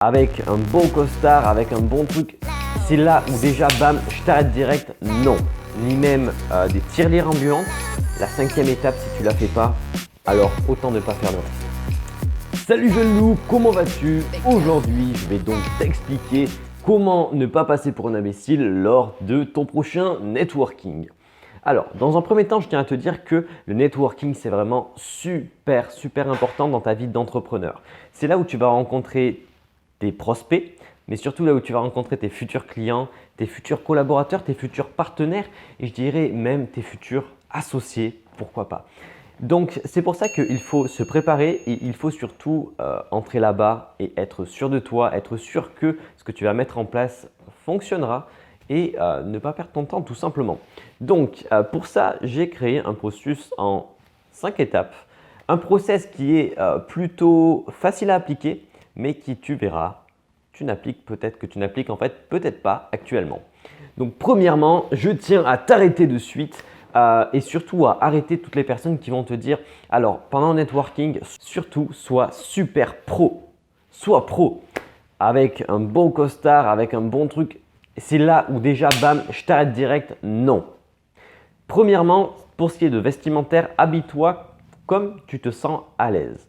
avec un bon costard, avec un bon truc, c'est là où déjà, bam, je t'arrête direct. Non, ni même des tirelires ambulantes. La cinquième étape, si tu la fais pas, alors autant ne pas faire le reste. Salut jeune loup, comment vas-tu? Aujourd'hui, je vais donc t'expliquer comment ne pas passer pour un imbécile lors de ton prochain networking. Alors, dans un premier temps, je tiens à te dire que le networking, c'est vraiment super important dans ta vie d'entrepreneur. C'est là où tu vas rencontrer tes prospects, mais surtout là où tu vas rencontrer tes futurs clients, tes futurs collaborateurs, tes futurs partenaires et je dirais même tes futurs associés, pourquoi pas. Donc, c'est pour ça qu'il faut se préparer et il faut surtout entrer là-bas et être sûr de toi, être sûr que ce que tu vas mettre en place fonctionnera et ne pas perdre ton temps tout simplement. Donc, pour ça, j'ai créé un processus en 5 étapes. Un process qui est plutôt facile à appliquer, mais qui, tu verras, tu n'appliques peut-être que tu n'appliques en fait peut-être pas actuellement. Donc, premièrement, je tiens à t'arrêter de suite et surtout à arrêter toutes les personnes qui vont te dire « Alors, pendant le networking, surtout, sois super pro. Sois pro avec un bon costard, avec un bon truc. » C'est là où déjà, bam, je t'arrête direct. Non. Premièrement, pour ce qui est de vestimentaire, habille-toi comme tu te sens à l'aise.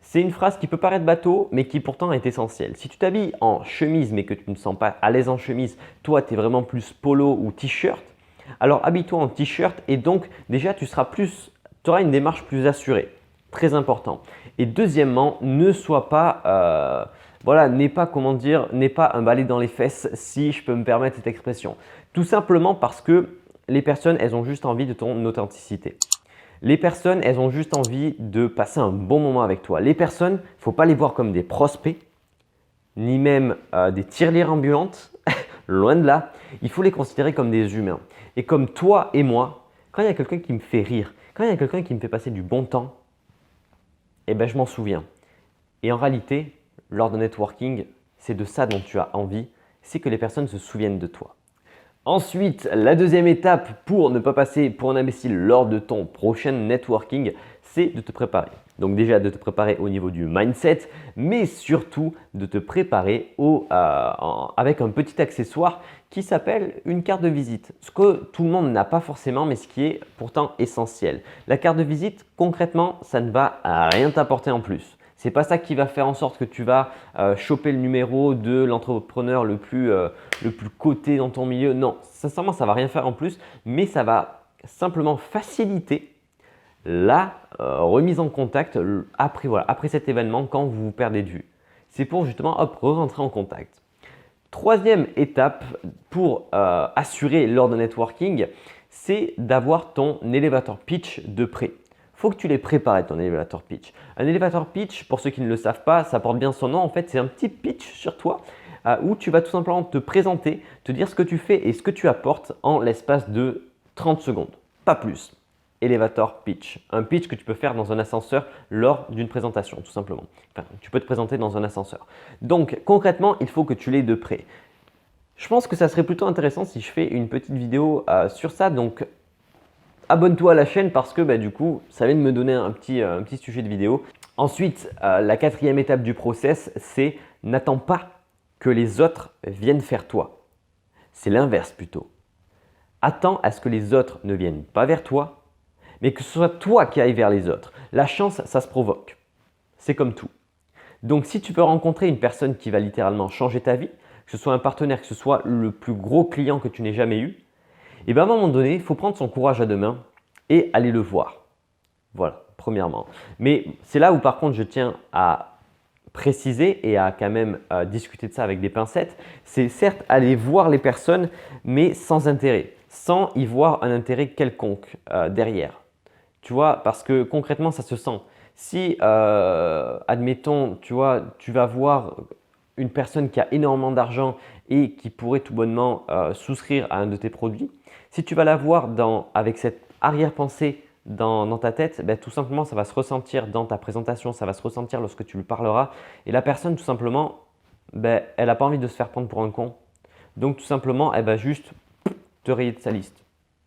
C'est une phrase qui peut paraître bateau, mais qui pourtant est essentielle. Si tu t'habilles en chemise, mais que tu ne te sens pas à l'aise en chemise, toi, tu es vraiment plus polo ou t-shirt, alors habille-toi en t-shirt et donc déjà, tu auras une démarche plus assurée. Très important. Et deuxièmement, ne sois pas, n'aie pas un balai dans les fesses, si je peux me permettre cette expression. Tout simplement parce que les personnes, elles ont juste envie de ton authenticité. Les personnes, elles ont juste envie de passer un bon moment avec toi. Les personnes, il ne faut pas les voir comme des prospects, ni même des tirelires ambulantes, loin de là. Il faut les considérer comme des humains. Et comme toi et moi, quand il y a quelqu'un qui me fait rire, quand il y a quelqu'un qui me fait passer du bon temps, eh ben, je m'en souviens. Et en réalité, lors d'un networking, c'est de ça dont tu as envie, c'est que les personnes se souviennent de toi. Ensuite, la deuxième étape pour ne pas passer pour un imbécile lors de ton prochain networking, c'est de te préparer. Donc déjà de te préparer au niveau du mindset, mais surtout de te préparer avec un petit accessoire qui s'appelle une carte de visite. Ce que tout le monde n'a pas forcément, mais ce qui est pourtant essentiel. La carte de visite, concrètement, ça ne va rien t'apporter en plus. Ce n'est pas ça qui va faire en sorte que tu vas choper le numéro de l'entrepreneur le plus coté dans ton milieu. Non, sincèrement, ça ne va rien faire en plus, mais ça va simplement faciliter la remise en contact après cet événement quand vous vous perdez de vue. C'est pour justement re-rentrer en contact. Troisième étape pour assurer lors d'un networking, c'est d'avoir ton elevator pitch de prêt. Il faut que tu l'aies préparé ton elevator pitch. Un elevator pitch, pour ceux qui ne le savent pas, ça porte bien son nom. En fait, c'est un petit pitch sur toi où tu vas tout simplement te présenter, te dire ce que tu fais et ce que tu apportes en l'espace de 30 secondes, pas plus. Elevator pitch, un pitch que tu peux faire dans un ascenseur lors d'une présentation, tout simplement. Enfin, tu peux te présenter dans un ascenseur. Donc, concrètement, il faut que tu l'aies de près. Je pense que ça serait plutôt intéressant si je fais une petite vidéo sur ça. Donc, abonne-toi à la chaîne parce que du coup, ça vient de me donner un petit sujet de vidéo. Ensuite, la quatrième étape du process, c'est n'attends pas que les autres viennent vers toi. C'est l'inverse plutôt. Attends à ce que les autres ne viennent pas vers toi, mais que ce soit toi qui ailles vers les autres. La chance, ça se provoque. C'est comme tout. Donc, si tu veux rencontrer une personne qui va littéralement changer ta vie, que ce soit un partenaire, que ce soit le plus gros client que tu n'aies jamais eu, et bien à un moment donné, il faut prendre son courage à deux mains et aller le voir. Voilà, premièrement. Mais c'est là où par contre, je tiens à préciser et à quand même discuter de ça avec des pincettes. C'est certes aller voir les personnes, mais sans intérêt, sans y voir un intérêt quelconque derrière. Tu vois, parce que concrètement, ça se sent. Si, admettons, tu vas voir une personne qui a énormément d'argent et qui pourrait tout bonnement souscrire à un de tes produits, si tu vas la voir avec cette arrière-pensée dans ta tête, tout simplement, ça va se ressentir dans ta présentation, ça va se ressentir lorsque tu lui parleras. Et la personne, tout simplement, elle n'a pas envie de se faire prendre pour un con. Donc, tout simplement, elle va juste te rayer de sa liste.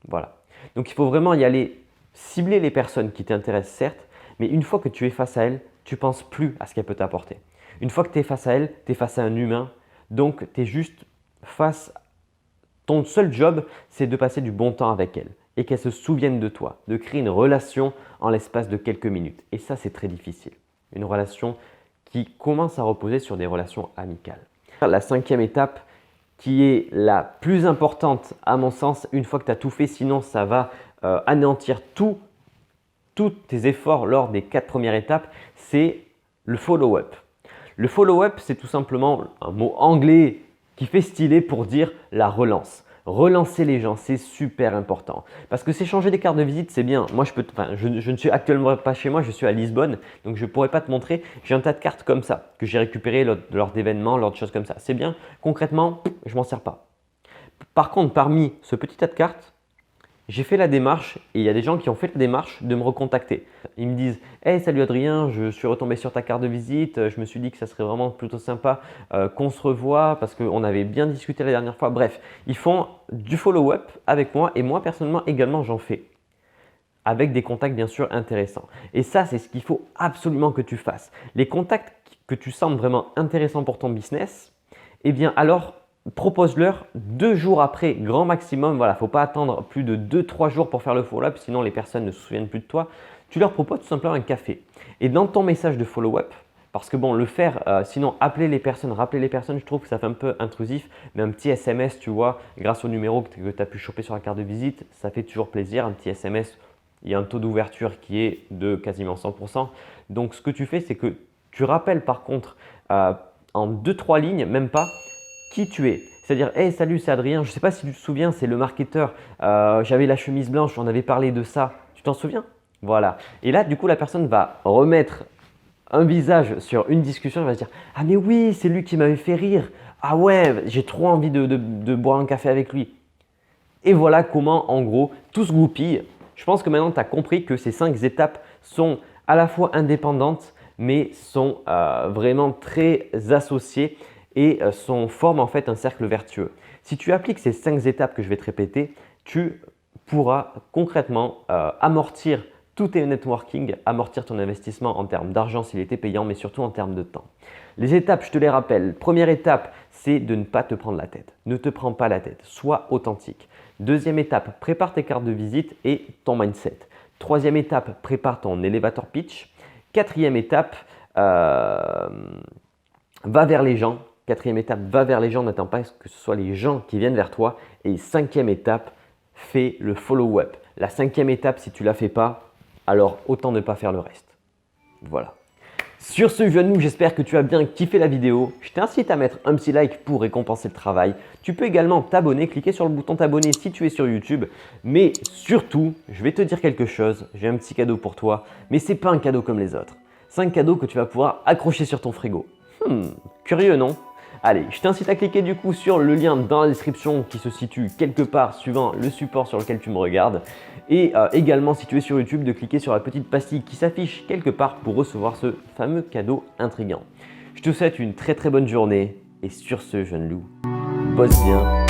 Voilà. Donc, il faut vraiment y aller, cibler les personnes qui t'intéressent, certes, mais une fois que tu es face à elles, tu ne penses plus à ce qu'elle peut t'apporter. Une fois que tu es face à elle, tu es face à un humain. Donc, tu es juste face. Ton seul job, c'est de passer du bon temps avec elle et qu'elle se souvienne de toi, de créer une relation en l'espace de quelques minutes. Et ça, c'est très difficile. Une relation qui commence à reposer sur des relations amicales. La cinquième étape, qui est la plus importante à mon sens, une fois que tu as tout fait, sinon ça va anéantir tous tes efforts lors des 4 premières étapes, c'est le follow-up. Le follow-up, c'est tout simplement un mot anglais qui fait stylé pour dire la relance. Relancer les gens, c'est super important. Parce que s'échanger des cartes de visite, c'est bien. Moi, je ne suis actuellement pas chez moi, je suis à Lisbonne, donc je ne pourrais pas te montrer. J'ai un tas de cartes comme ça que j'ai récupérées lors d'événements, lors de choses comme ça. C'est bien. Concrètement, je ne m'en sers pas. Par contre, parmi ce petit tas de cartes, j'ai fait la démarche et il y a des gens qui ont fait la démarche de me recontacter. Ils me disent « Hey, salut Adrien, je suis retombé sur ta carte de visite, je me suis dit que ça serait vraiment plutôt sympa qu'on se revoie parce qu'on avait bien discuté la dernière fois. » Bref, ils font du follow-up avec moi et moi personnellement également j'en fais avec des contacts bien sûr intéressants. Et ça, c'est ce qu'il faut absolument que tu fasses. Les contacts que tu sembles vraiment intéressants pour ton business, eh bien alors propose-leur 2 jours après, grand maximum. Voilà, il ne faut pas attendre plus de 2-3 jours pour faire le follow-up, sinon les personnes ne se souviennent plus de toi. Tu leur proposes tout simplement un café. Et dans ton message de follow-up, parce que bon, le faire, sinon appeler les personnes, rappeler les personnes, je trouve que ça fait un peu intrusif, mais un petit SMS, tu vois, grâce au numéro que tu as pu choper sur la carte de visite, ça fait toujours plaisir. Un petit SMS, il y a un taux d'ouverture qui est de quasiment 100%. Donc, ce que tu fais, c'est que tu rappelles par contre en 2-3 lignes, même pas, qui tu es. C'est-à-dire, hey, salut, c'est Adrien, je ne sais pas si tu te souviens, c'est le marketeur, j'avais la chemise blanche, on avait parlé de ça, tu t'en souviens? Voilà. Et là, du coup, la personne va remettre un visage sur une discussion, elle va se dire, ah mais oui, c'est lui qui m'avait fait rire, ah ouais, j'ai trop envie de boire un café avec lui. Et voilà comment, en gros, tout se goupille. Je pense que maintenant, tu as compris que ces 5 étapes sont à la fois indépendantes, mais sont vraiment très associées et forment en fait un cercle vertueux. Si tu appliques ces 5 étapes que je vais te répéter, tu pourras concrètement amortir tout tes networking, amortir ton investissement en termes d'argent s'il était payant, mais surtout en termes de temps. Les étapes, je te les rappelle. Première étape, c'est de ne pas te prendre la tête. Ne te prends pas la tête, sois authentique. Deuxième étape, prépare tes cartes de visite et ton mindset. Troisième étape, prépare ton elevator pitch. Quatrième étape, va vers les gens. Quatrième étape, va vers les gens, n'attends pas que ce soit les gens qui viennent vers toi. Et cinquième étape, fais le follow-up. La cinquième étape, si tu ne la fais pas, alors autant ne pas faire le reste. Voilà. Sur ce, jeune, j'espère que tu as bien kiffé la vidéo. Je t'incite à mettre un petit like pour récompenser le travail. Tu peux également t'abonner, cliquer sur le bouton t'abonner si tu es sur YouTube. Mais surtout, je vais te dire quelque chose. J'ai un petit cadeau pour toi, mais ce n'est pas un cadeau comme les autres. C'est un cadeau que tu vas pouvoir accrocher sur ton frigo. Curieux, non? Allez, je t'incite à cliquer du coup sur le lien dans la description qui se situe quelque part suivant le support sur lequel tu me regardes. Et également, si tu es sur YouTube, de cliquer sur la petite pastille qui s'affiche quelque part pour recevoir ce fameux cadeau intriguant. Je te souhaite une très bonne journée et sur ce, jeune loup, bosse bien.